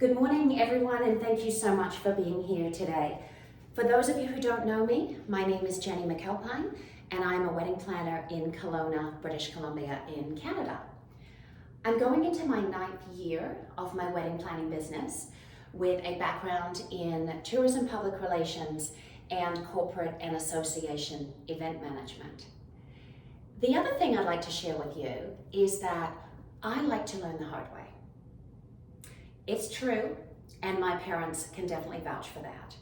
Good morning, everyone, and thank you so much for being here today. For those of you who don't know me, my name is Jenny McAlpine, and I'm a wedding planner in Kelowna, British Columbia in Canada. I'm going into my 9th year of my wedding planning business with a background in tourism public relations and corporate and association event management. The other thing I'd like to share with you is that I like to learn the hard way. It's true, and my parents can definitely vouch for that.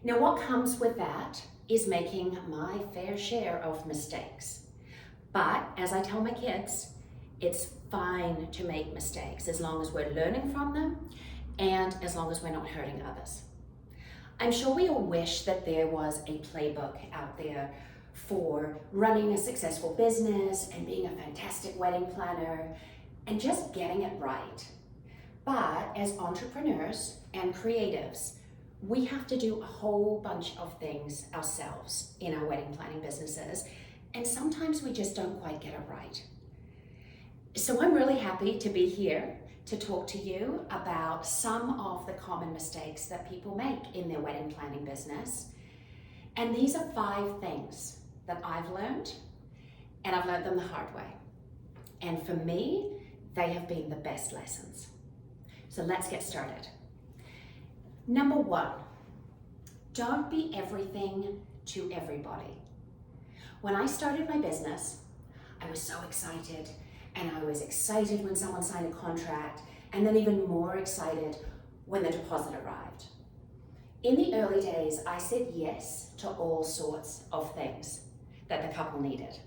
Now, what comes with that is making my fair share of mistakes. But as I tell my kids, it's fine to make mistakes as long as we're learning from them and as long as we're not hurting others. I'm sure we all wish that there was a playbook out there for running a successful business and being a fantastic wedding planner and just getting it right. But as entrepreneurs and creatives, we have to do a whole bunch of things ourselves in our wedding planning businesses, and sometimes we just don't quite get it right. So I'm really happy to be here to talk to you about some of the common mistakes that people make in their wedding planning business. And these are 5 things that I've learned, and I've learned them the hard way. And for me, they have been the best lessons. So let's get started. Number 1, don't be everything to everybody. When I started my business, I was so excited, and I was excited when someone signed a contract, and then even more excited when the deposit arrived. In the early days, I said yes to all sorts of things that the couple needed.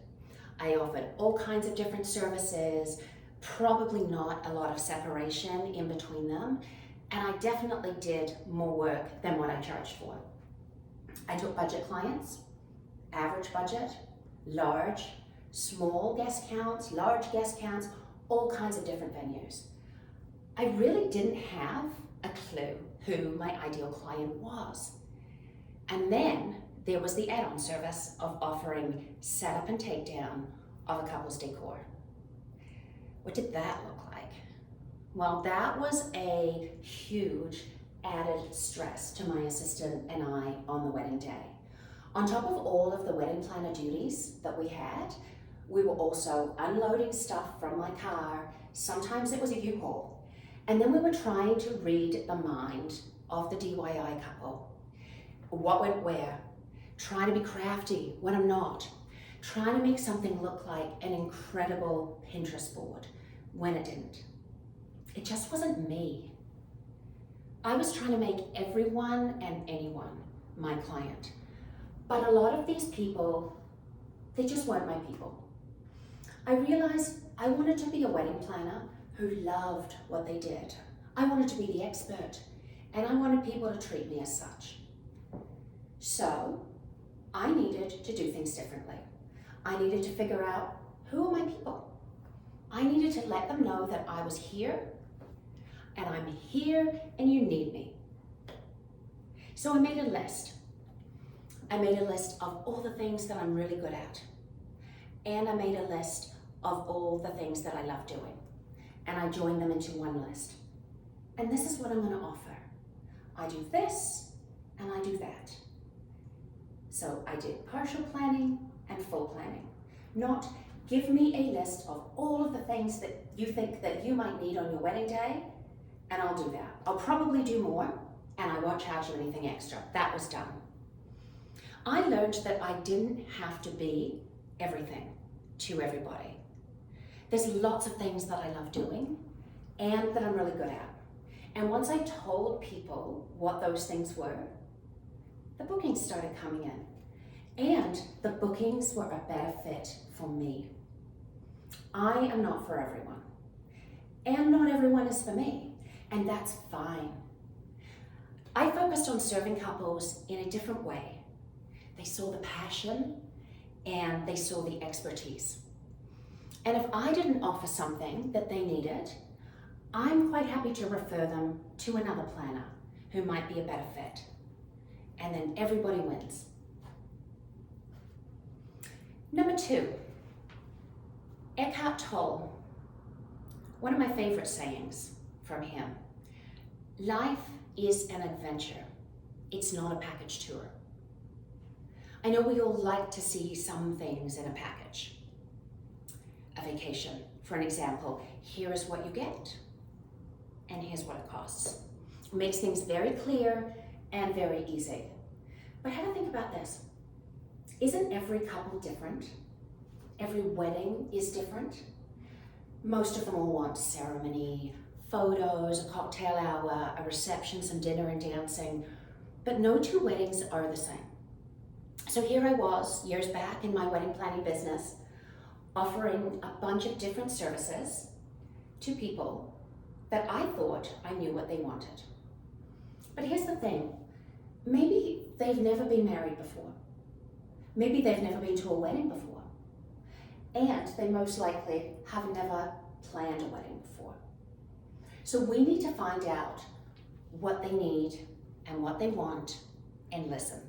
I offered all kinds of different services, probably not a lot of separation in between them, and I definitely did more work than what I charged for. I took budget clients, average budget, large, small guest counts, large guest counts, all kinds of different venues. I really didn't have a clue who my ideal client was. And then there was the add-on service of offering setup and takedown of a couple's decor. What did that look like? Well, that was a huge added stress to my assistant and I on the wedding day. On top of all of the wedding planner duties that we had, we were also unloading stuff from my car. Sometimes it was a U-Haul. And then we were trying to read the mind of the DIY couple. What went where? Trying to be crafty when I'm not. Trying to make something look like an incredible Pinterest board when it didn't. It just wasn't me. I was trying to make everyone and anyone my client. But a lot of these people, they just weren't my people. I realized I wanted to be a wedding planner who loved what they did. I wanted to be the expert, and I wanted people to treat me as such. So I needed to do things differently. I needed to figure out, who are my people? I needed to let them know that I was here, and I'm here, and you need me. So I made a list. I made a list of all the things that I'm really good at. And I made a list of all the things that I love doing. And I joined them into one list. And this is what I'm going to offer. I do this, and I do that. So I did partial planning and full planning. Not give me a list of all of the things that you think that you might need on your wedding day, and I'll do that. I'll probably do more, and I won't charge you anything extra. That was done. I learned that I didn't have to be everything to everybody. There's lots of things that I love doing and that I'm really good at. And once I told people what those things were, the bookings started coming in. And the bookings were a better fit for me. I am not for everyone. And not everyone is for me. And that's fine. I focused on serving couples in a different way. They saw the passion and they saw the expertise. And if I didn't offer something that they needed, I'm quite happy to refer them to another planner who might be a better fit. And then everybody wins. Number 2, Eckhart Tolle, one of my favorite sayings from him. Life is an adventure. It's not a package tour. I know we all like to see some things in a package. A vacation, for an example, here is what you get, and here's what it costs. It makes things very clear and very easy. But have a think about this. Isn't every couple different? Every wedding is different. Most of them all want ceremony, photos, a cocktail hour, a reception, some dinner and dancing, but no two weddings are the same. So here I was, years back in my wedding planning business, offering a bunch of different services to people that I thought I knew what they wanted. But here's the thing, maybe they've never been married before. Maybe they've never been to a wedding before. And they most likely have never planned a wedding before. So we need to find out what they need and what they want and listen.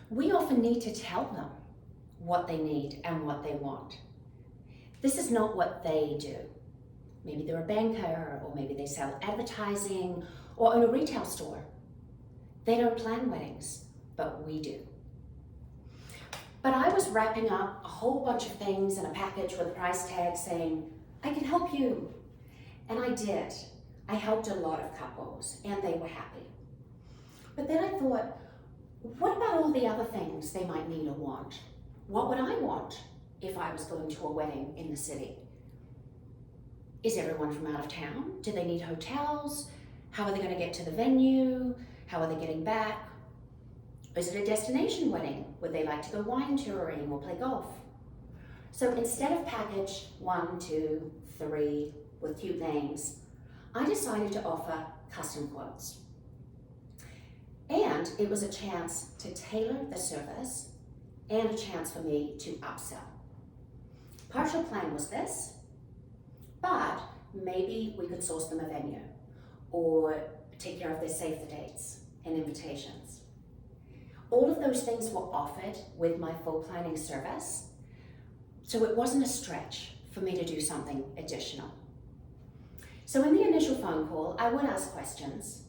We often need to tell them what they need and what they want. This is not what they do. Maybe they're a banker, or maybe they sell advertising or own a retail store. They don't plan weddings, but we do. But I was wrapping up a whole bunch of things in a package with a price tag saying, I can help you. And I did. I helped a lot of couples and they were happy. But then I thought, what about all the other things they might need or want? What would I want if I was going to a wedding in the city? Is everyone from out of town? Do they need hotels? How are they going to get to the venue? How are they getting back? Is it a destination wedding? Would they like to go wine touring or play golf? So instead of package 1, 2, 3 with cute names, I decided to offer custom quotes. And it was a chance to tailor the service and a chance for me to upsell. Partial plan was this, but maybe we could source them a venue or take care of their save the dates and invitations. All of those things were offered with my full planning service, so it wasn't a stretch for me to do something additional. So in the initial phone call, I would ask questions.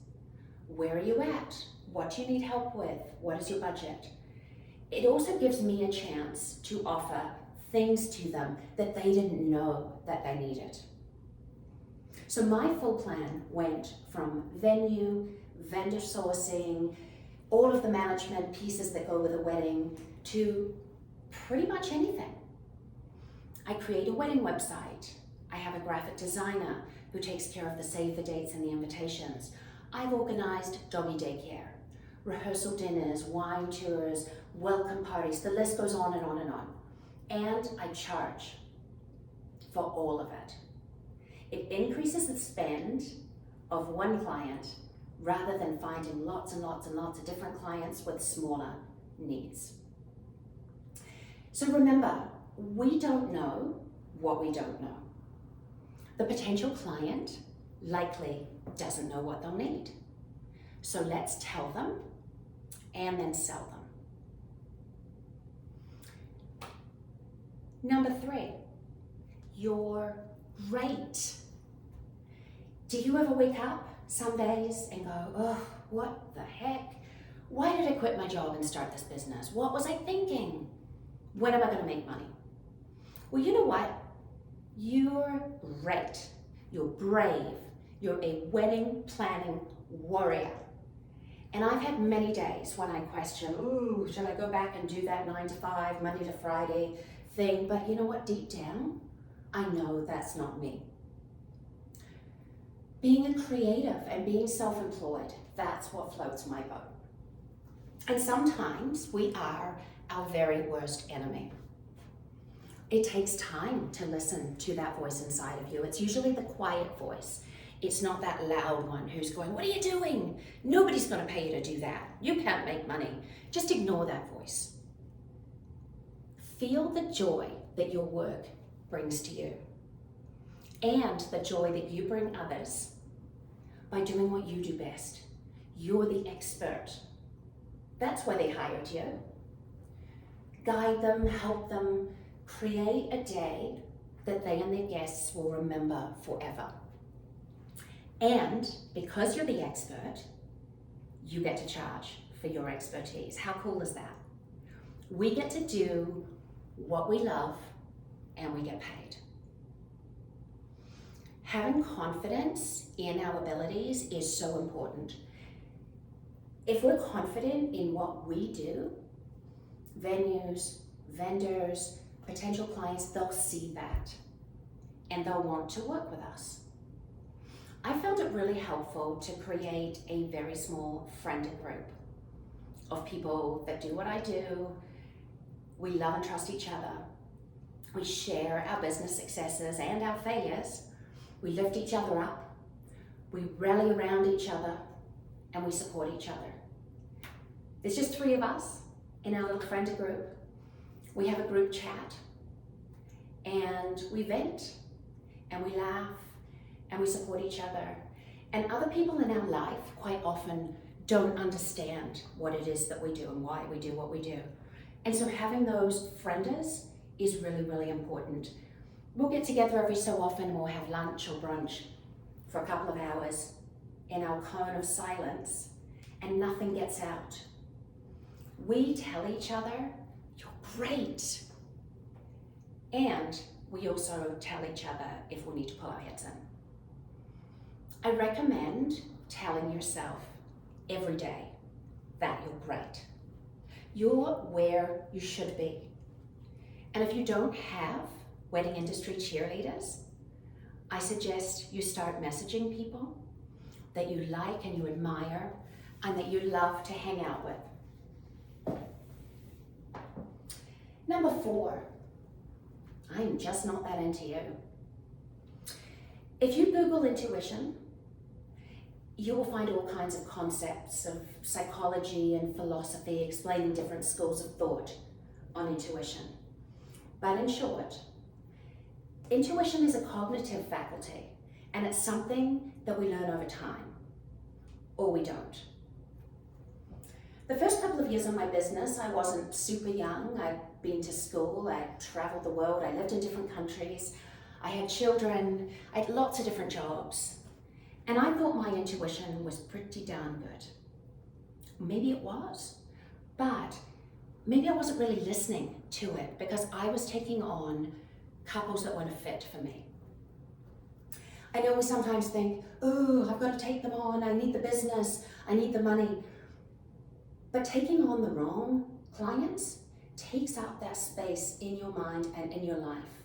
Where are you at? What do you need help with? What is your budget? It also gives me a chance to offer things to them that they didn't know that they needed. So my full plan went from venue, vendor sourcing, all of the management pieces that go with a wedding, to pretty much anything. I create a wedding website. I have a graphic designer who takes care of the save the dates and the invitations. I've organized doggy daycare, rehearsal dinners, wine tours, welcome parties, the list goes on and on and on. And I charge for all of it. It increases the spend of one client rather than finding lots and lots and lots of different clients with smaller needs. So remember, we don't know what we don't know. The potential client likely doesn't know what they'll need. So let's tell them and then sell them. Number 3, your rate. Do you ever wake up some days and go, oh, what the heck? Why did I quit my job and start this business? What was I thinking? When am I going to make money? Well, you know what? You're great. You're brave. You're a wedding planning warrior. And I've had many days when I question, ooh, should I go back and do that 9 to 5, Monday to Friday thing? But you know what? Deep down, I know that's not me. Being a creative and being self-employed, that's what floats my boat. And sometimes we are our very worst enemy. It takes time to listen to that voice inside of you. It's usually the quiet voice. It's not that loud one who's going, what are you doing? Nobody's going to pay you to do that. You can't make money. Just ignore that voice. Feel the joy that your work brings to you and the joy that you bring others by doing what you do best. You're the expert. That's why they hired you. Guide them, help them, create a day that they and their guests will remember forever. And because you're the expert, you get to charge for your expertise. How cool is that? We get to do what we love and we get paid. Having confidence in our abilities is so important. If we're confident in what we do, venues, vendors, potential clients, they'll see that and they'll want to work with us. I found it really helpful to create a very small friend group of people that do what I do. We love and trust each other. We share our business successes and our failures. We lift each other up. We rally around each other and we support each other. There's just 3 of us in our little friend group. We have a group chat and we vent and we laugh and we support each other. And other people in our life quite often don't understand what it is that we do and why we do what we do. And so having those frienders is really, really important. We'll get together every so often and we'll have lunch or brunch for a couple of hours in our cone of silence and nothing gets out. We tell each other, "You're great." And we also tell each other if we need to pull our heads in. I recommend telling yourself every day that you're great. You're where you should be. And if you don't have wedding industry cheerleaders, I suggest you start messaging people that you like and you admire and that you love to hang out with. Number 4, I'm just not that into you. If you Google intuition, you will find all kinds of concepts of psychology and philosophy explaining different schools of thought on intuition. But in short, intuition is a cognitive faculty, and it's something that we learn over time, or we don't. The first couple of years of my business, I wasn't super young. I'd been to school, I'd traveled the world, I lived in different countries, I had children, I had lots of different jobs. And I thought my intuition was pretty darn good. Maybe it was, but maybe I wasn't really listening to it because I was taking on couples that weren't a fit for me. I know we sometimes think, oh, I've got to take them on, I need the business, I need the money. But taking on the wrong clients takes up that space in your mind and in your life.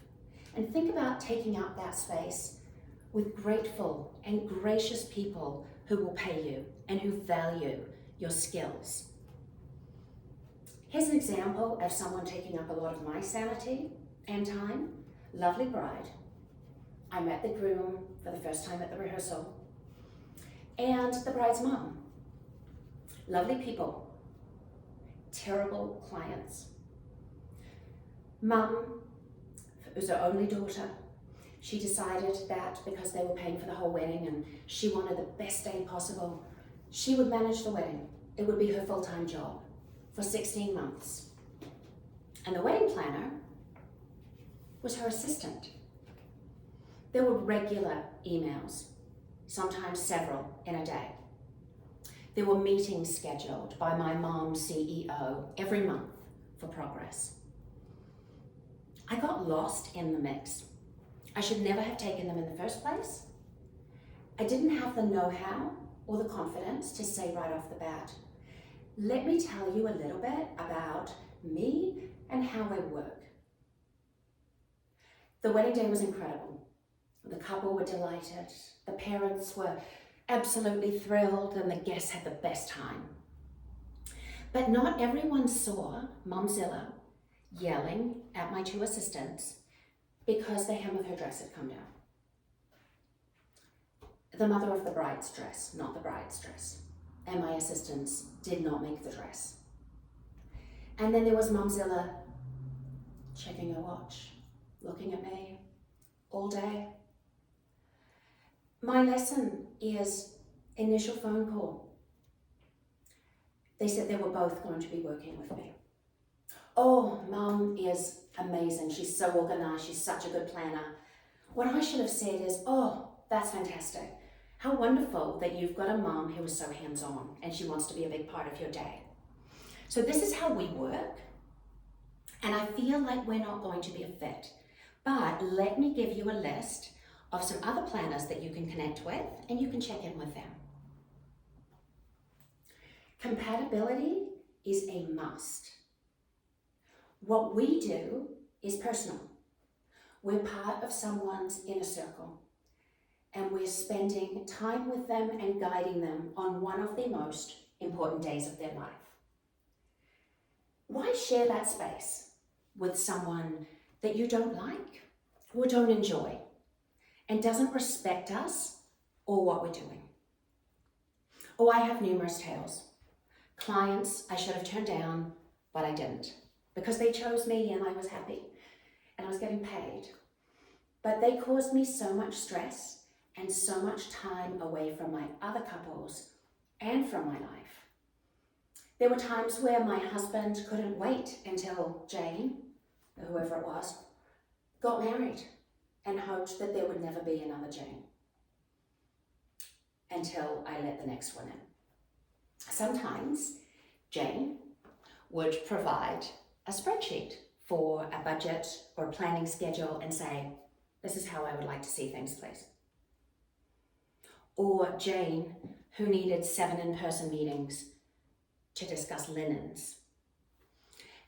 And think about taking up that space with grateful and gracious people who will pay you and who value your skills. Here's an example of someone taking up a lot of my sanity and time. Lovely bride. I met the groom for the first time at the rehearsal, and the bride's mom. Lovely people. Terrible clients. Mum, who's her only daughter, she decided that because they were paying for the whole wedding and she wanted the best day possible, she would manage the wedding. It would be her full-time job for 16 months. And the wedding planner was her assistant. There were regular emails, sometimes several in a day. There were meetings scheduled by my mom's CEO every month for progress. I got lost in the mix. I should never have taken them in the first place. I didn't have the know-how or the confidence to say right off the bat, let me tell you a little bit about me and how I work. The wedding day was incredible. The couple were delighted. The parents were absolutely thrilled and the guests had the best time. But not everyone saw Momzilla yelling at my 2 assistants because the hem of her dress had come down. The mother of the bride's dress, not the bride's dress. And my assistants did not make the dress. And then there was Momzilla checking her watch, looking at me all day. My lesson is initial phone call. They said they were both going to be working with me. Oh, Mum is amazing. She's so organized. She's such a good planner. What I should have said is, oh, that's fantastic. How wonderful that you've got a mom who is so hands-on and she wants to be a big part of your day. So this is how we work, and I feel like we're not going to be a fit, but let me give you a list of some other planners that you can connect with and you can check in with them. Compatibility is a must. What we do is personal. We're part of someone's inner circle, and we're spending time with them and guiding them on one of the most important days of their life. Why share that space with someone that you don't like or don't enjoy and doesn't respect us or what we're doing? Oh, I have numerous tales. Clients I should have turned down, but I didn't, because they chose me and I was happy and I was getting paid. But they caused me so much stress and so much time away from my other couples and from my life. There were times where my husband couldn't wait until Jane, or whoever it was, got married and hoped that there would never be another Jane until I let the next one in. Sometimes Jane would provide a spreadsheet for a budget or planning schedule and say, this is how I would like to see things, please. Or Jane, who needed 7 in-person meetings to discuss linens.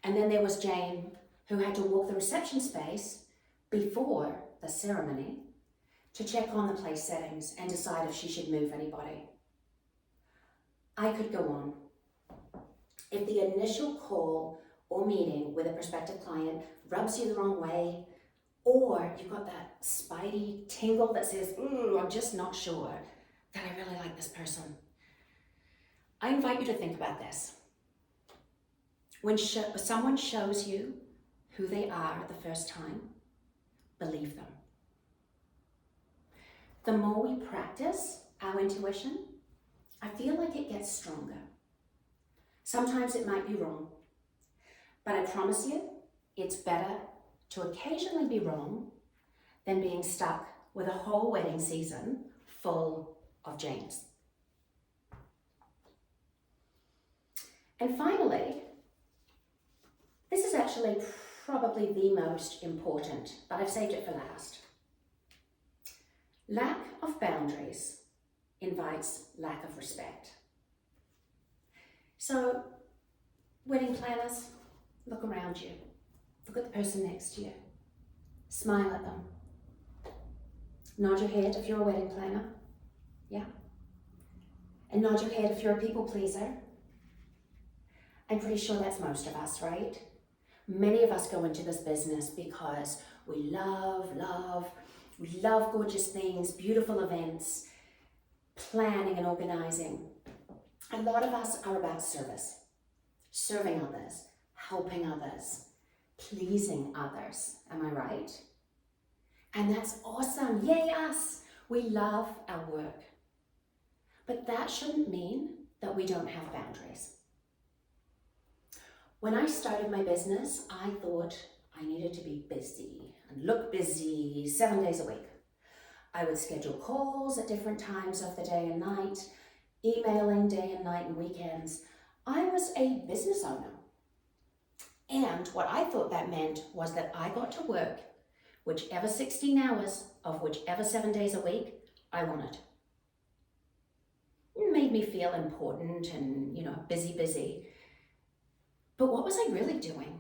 And then there was Jane, who had to walk the reception space before the ceremony to check on the place settings and decide if she should move anybody. I could go on. If the initial call or meeting with a prospective client rubs you the wrong way, or you've got that spidey tingle that says, ooh, I'm just not sure that I really like this person, I invite you to think about this. When someone shows you who they are the first time, believe them. The more we practice our intuition, I feel like it gets stronger. Sometimes it might be wrong, but I promise you, it's better to occasionally be wrong than being stuck with a whole wedding season full of Janes. And finally, this is actually probably the most important, but I've saved it for last. Lack of boundaries invites lack of respect. So, wedding planners, look around you. Look at the person next to you. Smile at them. Nod your head if you're a wedding planner. Yeah. And nod your head if you're a people pleaser. I'm pretty sure that's most of us, right? Many of us go into this business because we love gorgeous things, beautiful events, planning and organizing. A lot of us are about service, serving others, helping others, pleasing others. Am I right? And that's awesome. Yay, us. We love our work. But that shouldn't mean that we don't have boundaries. When I started my business, I thought I needed to be busy and look busy 7 days a week. I would schedule calls at different times of the day and night, emailing day and night and weekends. I was a business owner. And what I thought that meant was that I got to work whichever 16 hours of whichever 7 days a week I wanted. It made me feel important and, busy. But what was I really doing?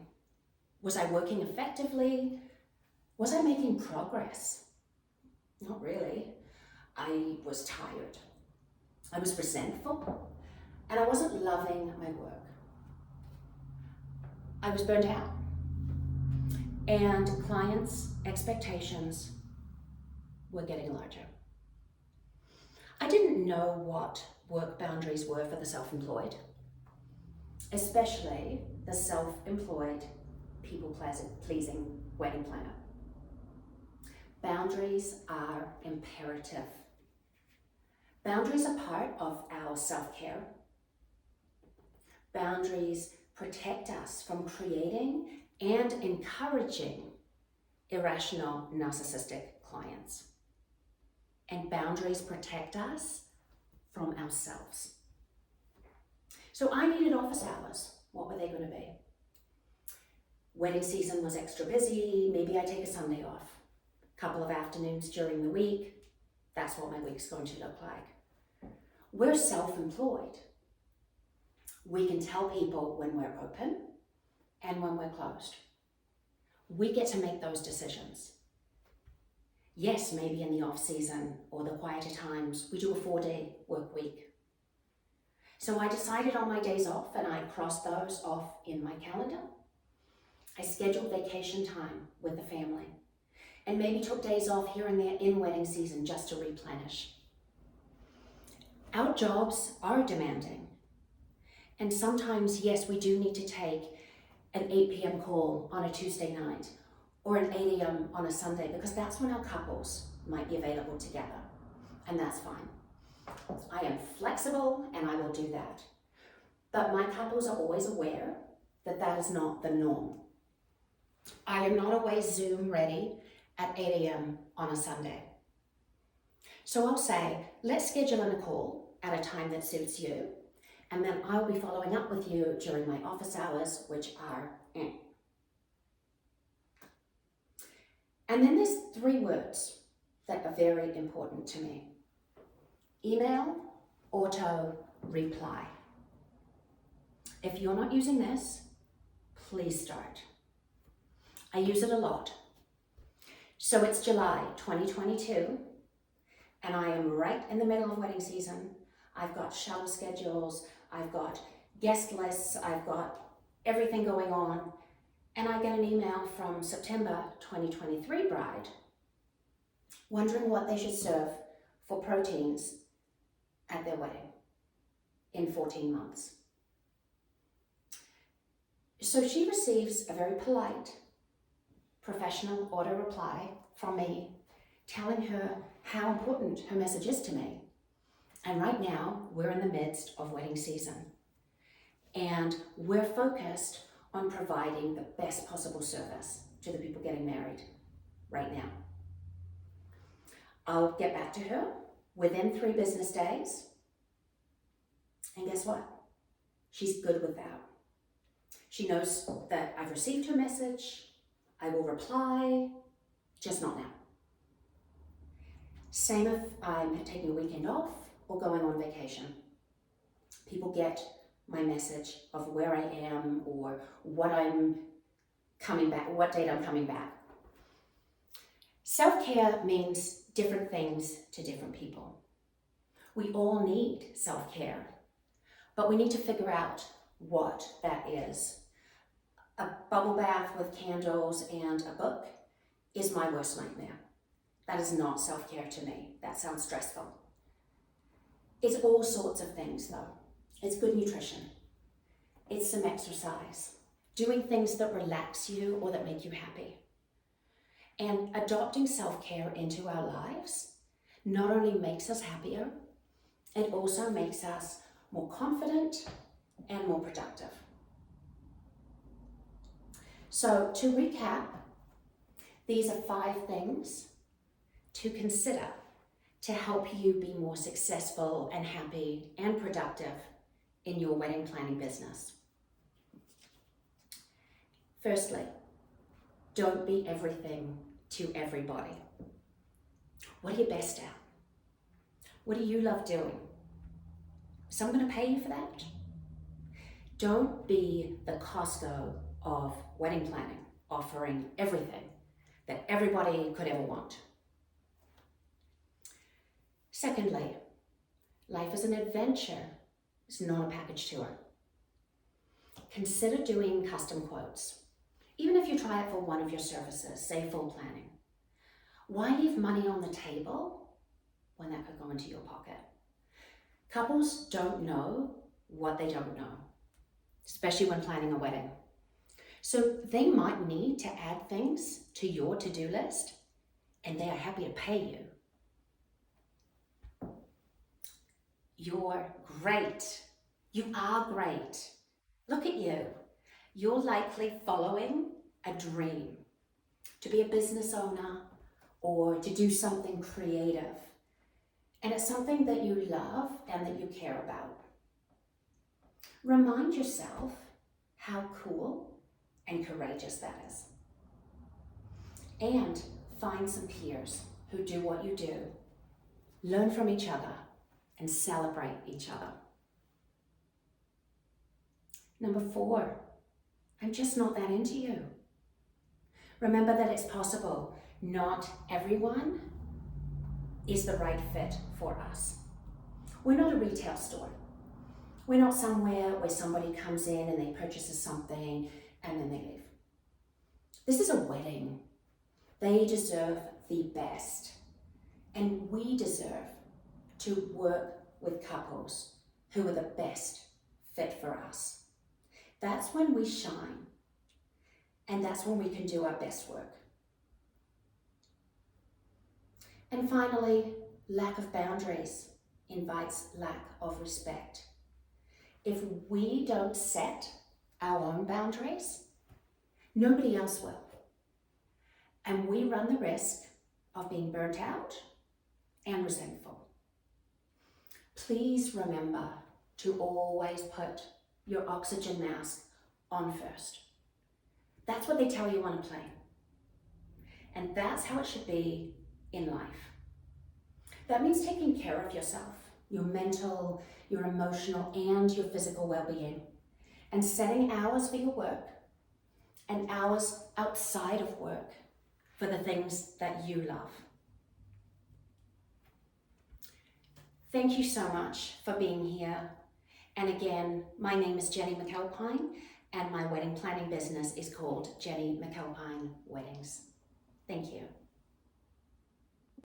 Was I working effectively? Was I making progress? Not really. I was tired. I was resentful, and I wasn't loving my work. I was burnt out, and clients' expectations were getting larger. I didn't know what work boundaries were for the self-employed, especially the self-employed, people-pleasing wedding planner. Boundaries are imperative. Boundaries are part of our self-care. Boundaries protect us from creating and encouraging irrational narcissistic clients. and boundaries protect us from ourselves. So I needed office hours. What were they going to be? Wedding season was extra busy. Maybe I take a Sunday off. Couple of afternoons during the week. That's what my week's going to look like. We're self-employed. We can tell people when we're open and when we're closed. We get to make those decisions. Yes, maybe in the off season or the quieter times, we do a 4-day work week. So I decided on my days off and I crossed those off in my calendar. I scheduled vacation time with the family and maybe took days off here and there in wedding season just to replenish. Our jobs are demanding. And sometimes, yes, we do need to take an 8 p.m. call on a Tuesday night or an 8 a.m. on a Sunday because that's when our couples might be available together. And that's fine. I am flexible and I will do that. But my couples are always aware that that is not the norm. I am not always Zoom ready at 8 a.m. on a Sunday. So I'll say, let's schedule in a call at a time that suits you, and then I'll be following up with you during my office hours, which are And then there's 3 words that are very important to me. Email, auto, reply. If you're not using this, please start. I use it a lot. So it's July 2022, and I am right in the middle of wedding season. I've got shuttle schedules, I've got guest lists, I've got everything going on, and I get an email from September 2023 bride wondering what they should serve for proteins at their wedding in 14 months. So she receives a very polite, professional auto reply from me telling her how important her message is to me. And right now, we're in the midst of wedding season. And we're focused on providing the best possible service to the people getting married right now. I'll get back to her within 3 business days. And guess what? She's good with that. She knows that I've received her message. I will reply, just not now. Same if I'm taking a weekend off or going on vacation. People get my message of where I am or what I'm coming back, what date I'm coming back. Self-care means different things to different people. We all need self-care, but we need to figure out what that is. A bubble bath with candles and a book is my worst nightmare. That is not self-care to me. That sounds stressful. It's all sorts of things though. It's good nutrition. It's some exercise. Doing things that relax you or that make you happy. And adopting self-care into our lives not only makes us happier, it also makes us more confident and more productive. So to recap, these are 5 things to consider to help you be more successful and happy and productive in your wedding planning business. Firstly, don't be everything to everybody. What are you best at? What do you love doing? Is someone going to pay you for that? Don't be the Costco of wedding planning, offering everything that everybody could ever want. Secondly, life is an adventure. It's not a package tour. Consider doing custom quotes. Even if you try it for one of your services, say full planning. Why leave money on the table when that could go into your pocket? Couples don't know what they don't know, especially when planning a wedding. So they might need to add things to your to-do list, and they are happy to pay you. You're great. You are great. Look at you. You're likely following a dream to be a business owner or to do something creative and it's something that you love and that you care about. Remind yourself how cool and courageous that is. And find some peers who do what you do. Learn from each other and celebrate each other. Number 4, I'm just not that into you. Remember that it's possible. Not everyone is the right fit for us. We're not a retail store. We're not somewhere where somebody comes in and they purchases something and then they leave. This is a wedding. They deserve the best. And we deserve to work with couples who are the best fit for us. That's when we shine. And that's when we can do our best work. And finally, lack of boundaries invites lack of respect. If we don't set our own boundaries, nobody else will. And we run the risk of being burnt out and resentful. Please remember to always put your oxygen mask on first. That's what they tell you on a plane. And that's how it should be in life. That means taking care of yourself, your mental, your emotional, and your physical well-being, and setting hours for your work and hours outside of work for the things that you love. Thank you so much for being here. And again, my name is Jenny McAlpine, and my wedding planning business is called Jenny McAlpine Weddings. Thank you.